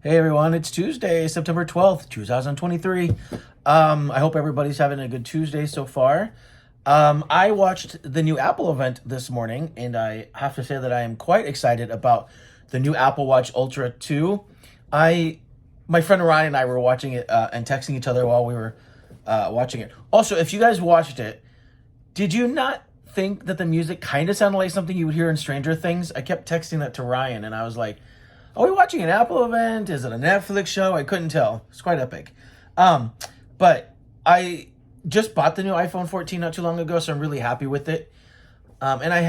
Hey everyone, it's Tuesday, September 12th, 2023. I hope everybody's having a good Tuesday so far. I watched the new Apple event this morning, and I have to say that I am quite excited about the new Apple Watch Ultra 2. I, my friend Ryan and I were watching it and texting each other while we were watching it. Also, if you guys watched it, did you not think that the music kind of sounded like something you would hear in Stranger Things? I kept texting that to Ryan, and I was like, are we watching an Apple event? Is it a Netflix show? I couldn't tell. It's quite epic. Um, but I just bought the new iPhone 14 not too long ago, so I'm really happy with it. And I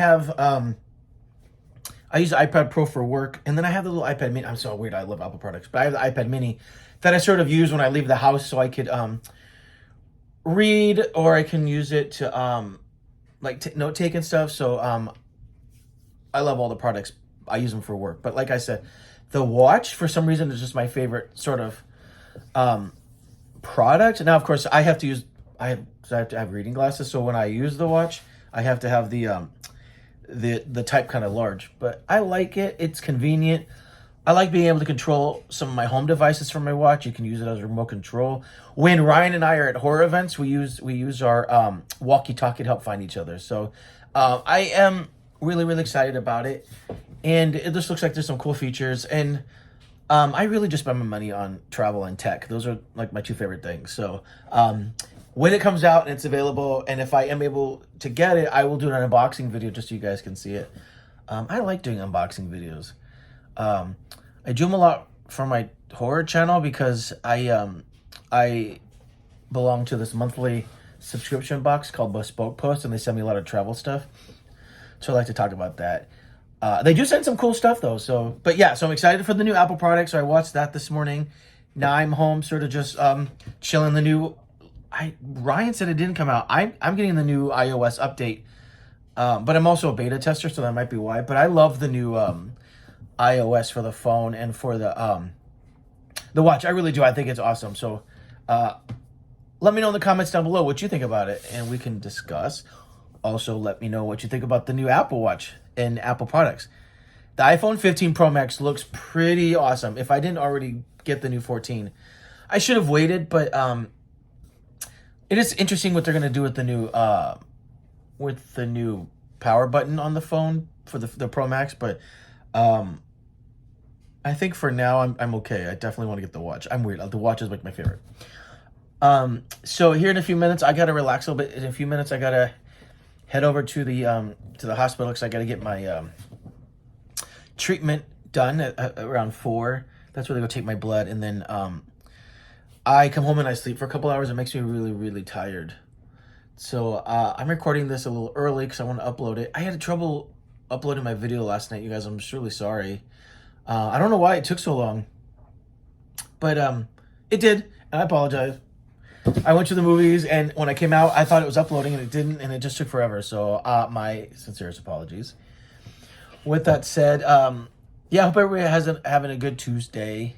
use the iPad Pro for work, and then I have the little iPad Mini. I'm so weird. I love Apple products, but I have the iPad Mini that I sort of use when I leave the house, so I could read, or I can use it to note take and stuff. So I love all the products. I use them for work, but like I said, the watch for some reason is just my favorite sort of product. Now, of course, I have to have reading glasses, so when I use the watch, I have to have the type kind of large. But I like it. It's convenient. I like being able to control some of my home devices from my watch. You can use it as a remote control. When Ryan and I are at horror events, we use our walkie-talkie to help find each other. So I am really excited about it, and it just looks like there's some cool features. And I really just spend my money on travel and tech. Those are like my two favorite things. So when it comes out and it's available, and if I am able to get it, I will do an unboxing video just so you guys can see it. I like doing unboxing videos. I do them a lot for my horror channel because I belong to this monthly subscription box called Bespoke Post, and they send me a lot of travel stuff. So I like to talk about that. They do send some cool stuff though. So I'm excited for the new Apple product. So I watched that this morning. Now I'm home, sort of just chilling. Ryan said it didn't come out. I'm getting the new iOS update, but I'm also a beta tester, so that might be why. But I love the new iOS for the phone and for the watch. I really do. I think it's awesome. So let me know in the comments down below what you think about it, and we can discuss. Also, let me know what you think about the new Apple Watch and Apple products. The iPhone 15 Pro Max looks pretty awesome. If I didn't already get the new 14, I should have waited, but it is interesting what they're going to do with the new power button on the phone for the Pro Max, but I think for now I'm okay. I definitely want to get the watch. I'm weird. The watch is like my favorite. So here in a few minutes, I got to relax a little bit. In a few minutes, I got to head over to the hospital because I got to get my treatment done at around 4. That's where they go take my blood, and then I come home and I sleep for a couple hours. It makes me really tired. So I'm recording this a little early because I want to upload it. I had trouble uploading my video last night, you guys. I'm just really sorry. I don't know why it took so long, but it did, and I apologize. I went to the movies, and when I came out, I thought it was uploading, and it didn't, and it just took forever. So my sincerest apologies. With that said, I hope everybody having a good Tuesday.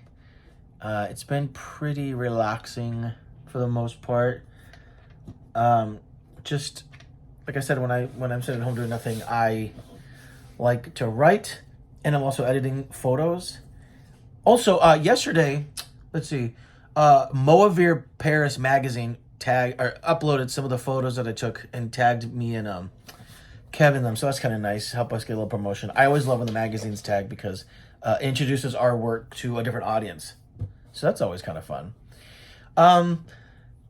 It's been pretty relaxing for the most part. Just like I said, when I'm sitting at home doing nothing, I like to write, and I'm also editing photos. Also, yesterday, let's see. Moavir Paris magazine uploaded some of the photos that I took and tagged me and Kevin them, so that's kind of nice. Help us get a little promotion. I always love when the magazines tag because it introduces our work to a different audience, so that's always kind of fun.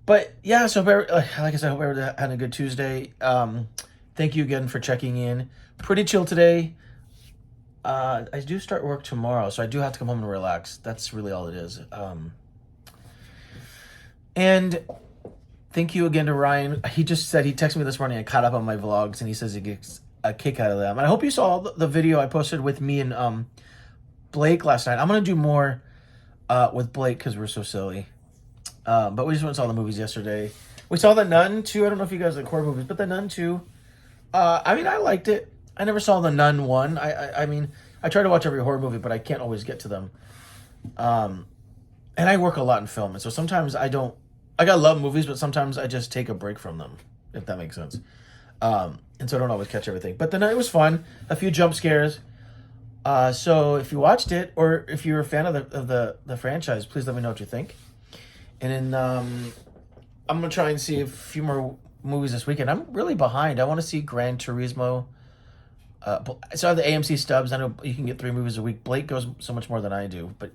But yeah, so like I said, I hope everyone had a good Tuesday. Thank you again for checking in. Pretty chill today. I do start work tomorrow, so I do have to come home and relax. That's really all it is. And thank you again to Ryan. He just said he texted me this morning. I caught up on my vlogs, and he says he gets a kick out of them. And I hope you saw the video I posted with me and Blake last night. I'm gonna do more with Blake because we're so silly. But we just went and saw the movies yesterday. We saw The Nun 2. I don't know if you guys like horror movies, but The Nun 2. I mean, I liked it. I never saw The Nun 1. I mean, I try to watch every horror movie, but I can't always get to them. And I work a lot in film, and so sometimes I love movies, but sometimes I just take a break from them, if that makes sense. And so I don't always catch everything. But then it was fun. A few jump scares. So if you watched it, or if you're a fan of the franchise, please let me know what you think. And then I'm gonna try and see a few more movies this weekend. I'm really behind. I want to see Gran Turismo. So I have the AMC stubs. I know you can get 3 movies a week. Blake goes so much more than I do, but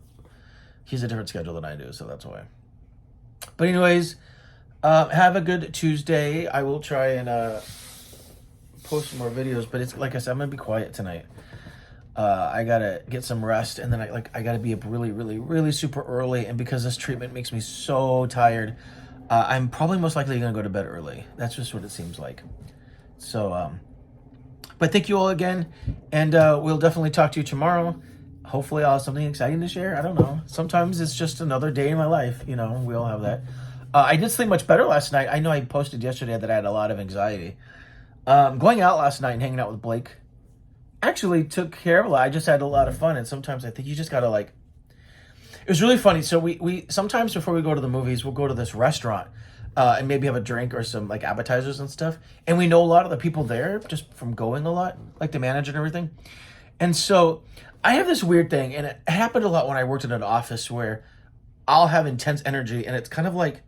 he's a different schedule than I do, so that's why. But anyways, have a good Tuesday. I will try and post some more videos, but it's like I said, I'm gonna be quiet tonight. I gotta get some rest, and then I gotta be up really, really, really super early. And because this treatment makes me so tired, I'm probably most likely gonna go to bed early. That's just what it seems like. So, but thank you all again, and we'll definitely talk to you tomorrow. Hopefully, I'll have something exciting to share. I don't know. Sometimes it's just another day in my life. You know, we all have that. I did sleep much better last night. I know I posted yesterday that I had a lot of anxiety. Going out last night and hanging out with Blake actually took care of a lot. I just had a lot of fun, and sometimes I think you just gotta like. It was really funny. So we sometimes before we go to the movies, we'll go to this restaurant and maybe have a drink or some like appetizers and stuff. And we know a lot of the people there just from going a lot, like the manager and everything. And so I have this weird thing, and it happened a lot when I worked in an office where I'll have intense energy, and it's kind of like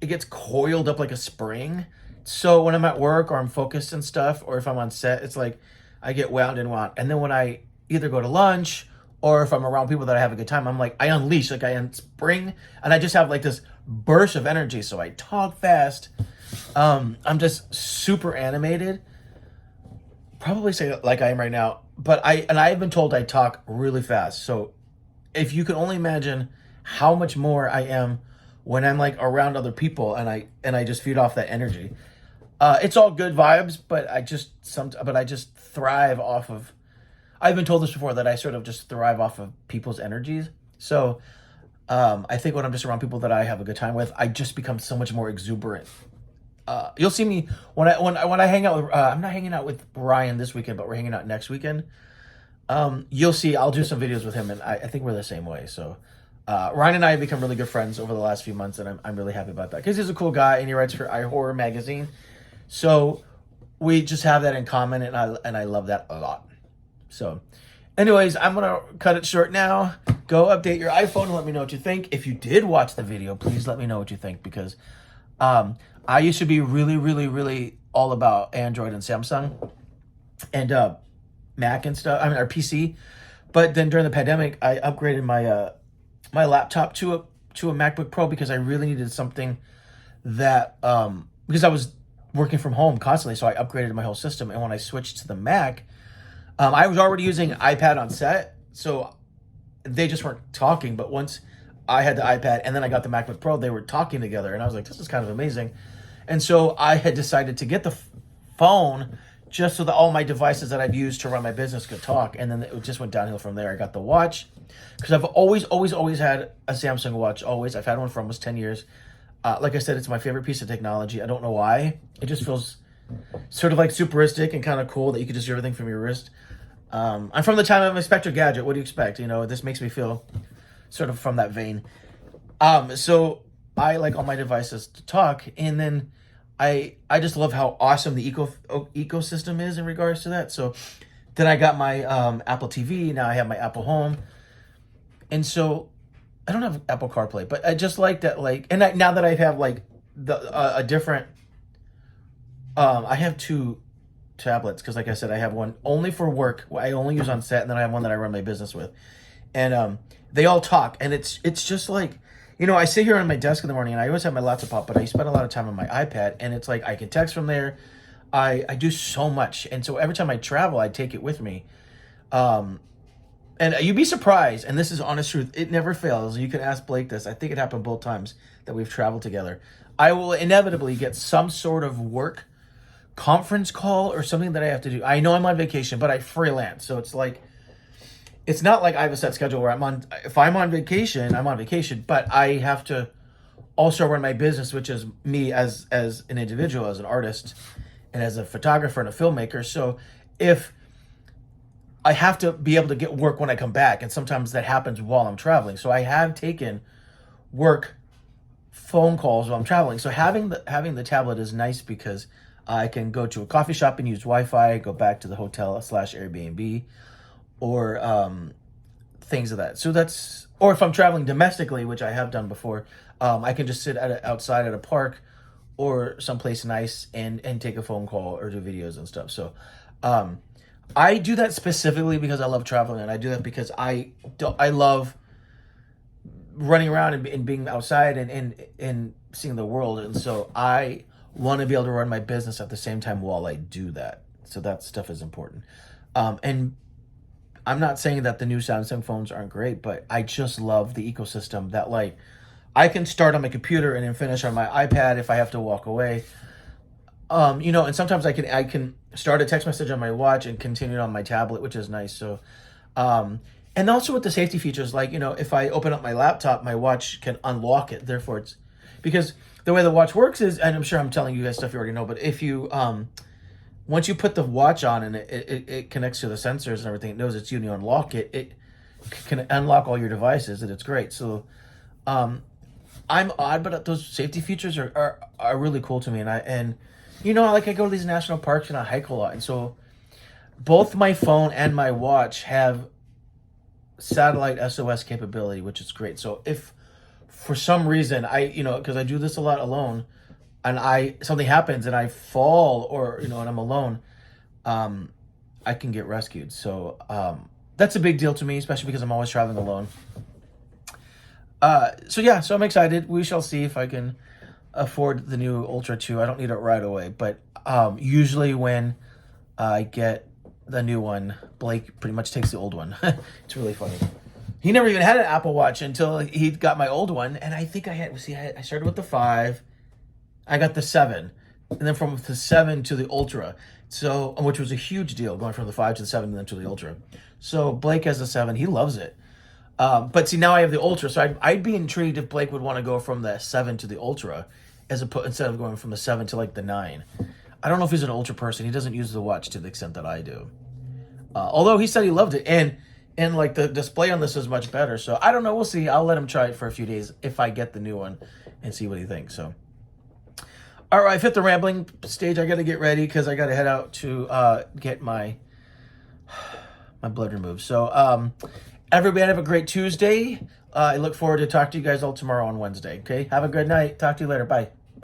it gets coiled up like a spring. So when I'm at work or I'm focused and stuff, or if I'm on set, it's like I get wound and wound. And then when I either go to lunch or if I'm around people that I have a good time, I'm like, I unleash, like I unspring, and I just have like this burst of energy. So I talk fast. I'm just super animated. Probably say like I am right now, but I've been told I talk really fast. So if you can only imagine how much more I am when I'm like around other people and I just feed off that energy. It's all good vibes, but I just thrive off of. I've been told this before that I sort of just thrive off of people's energies. So I think when I'm just around people that I have a good time with, I just become so much more exuberant. You'll see me when I hang out with. I'm not hanging out with Ryan this weekend, but we're hanging out next weekend. You'll see. I'll do some videos with him, and I think we're the same way. So Ryan and I have become really good friends over the last few months, and I'm really happy about that because he's a cool guy and he writes for iHorror magazine. So we just have that in common, and I love that a lot. So, anyways, I'm gonna cut it short now. Go update your iPhone and let me know what you think. If you did watch the video, please let me know what you think because I used to be really, really, really all about Android and Samsung and Mac and stuff. I mean, our PC. But then during the pandemic, I upgraded my my laptop to a MacBook Pro because I really needed something that because I was working from home constantly, so I upgraded my whole system. And when I switched to the Mac, I was already using iPad on set, so they just weren't talking. But once I had the iPad and then I got the MacBook Pro, they were talking together, and I was like, this is kind of amazing. And so I had decided to get the phone just so that all my devices that I've used to run my business could talk. And then it just went downhill from there. I got the watch because I've always had a Samsung watch. Always. I've had one for almost 10 years. Like I said, it's my favorite piece of technology. I don't know why. It just feels sort of like superistic and kind of cool that you could just do everything from your wrist. I'm from the time of Inspector Gadget. What do you expect? You know, this makes me feel sort of from that vein. So I like all my devices to talk, and then I just love how awesome the ecosystem is in regards to that. So then I got my Apple TV. Now I have my Apple Home, and so I don't have Apple CarPlay, but I just like that. Like, and now that I have like a different, I have 2 tablets because, like I said, I have one only for work. I only use on set, and then I have one that I run my business with, and they all talk, and it's just like. You know, I sit here on my desk in the morning and I always have my laptop up, but I spend a lot of time on my iPad, and it's like I can text from there. I do so much. And so every time I travel, I take it with me. And you'd be surprised, and this is honest truth, it never fails. You can ask Blake this. I think it happened both times that we've traveled together. I will inevitably get some sort of work conference call or something that I have to do. I know I'm on vacation, but I freelance. So it's like, it's not like I have a set schedule where if I'm on vacation, I'm on vacation, but I have to also run my business, which is me as an individual, as an artist, and as a photographer and a filmmaker. So if I have to be able to get work when I come back, and sometimes that happens while I'm traveling. So I have taken work phone calls while I'm traveling. So having the tablet is nice because I can go to a coffee shop and use Wi-Fi, go back to the hotel / Airbnb, or things of that. So that's, or if I'm traveling domestically, which I have done before, I can just sit outside at a park or someplace nice and take a phone call or do videos and stuff. So I do that specifically because I love traveling, and I do that because I love running around and being outside and seeing the world. And so I want to be able to run my business at the same time while I do that. So that stuff is important. And I'm not saying that the new Samsung phones aren't great, but I just love the ecosystem that, like, I can start on my computer and then finish on my iPad if I have to walk away. And sometimes I can start a text message on my watch and continue it on my tablet, which is nice. So, and also with the safety features, like, if I open up my laptop, my watch can unlock it. Therefore, it's because the way the watch works is, and I'm sure I'm telling you guys stuff you already know, but if you, once you put the watch on and it connects to the sensors and everything, it knows it's you and you unlock it, it can unlock all your devices, and it's great. So, I'm odd, but those safety features are really cool to me. And I go to these national parks and I hike a lot. And so both my phone and my watch have satellite SOS capability, which is great. So if for some reason because I do this a lot alone, and something happens and I fall or, and I'm alone, I can get rescued. So that's a big deal to me, especially because I'm always traveling alone. So I'm excited. We shall see if I can afford the new Ultra 2. I don't need it right away, but usually when I get the new one, Blake pretty much takes the old one. It's really funny. He never even had an Apple Watch until he got my old one, and I think I started with the 5, I got the 7, and then from the 7 to the Ultra, so which was a huge deal, going from the 5 to the 7 and then to the Ultra. So Blake has the 7, he loves it. But see, now I have the Ultra, so I'd be intrigued if Blake would want to go from the 7 to the Ultra instead of going from the 7 to like the 9. I don't know if he's an Ultra person. He doesn't use the watch to the extent that I do. Although he said he loved it, and like the display on this is much better. So I don't know. We'll see. I'll let him try it for a few days if I get the new one and see what he thinks. So, all right, I've hit the rambling stage. I got to get ready because I got to head out to get my blood removed. So, everybody have a great Tuesday. I look forward to talking to you guys all tomorrow on Wednesday. Okay, have a good night. Talk to you later. Bye.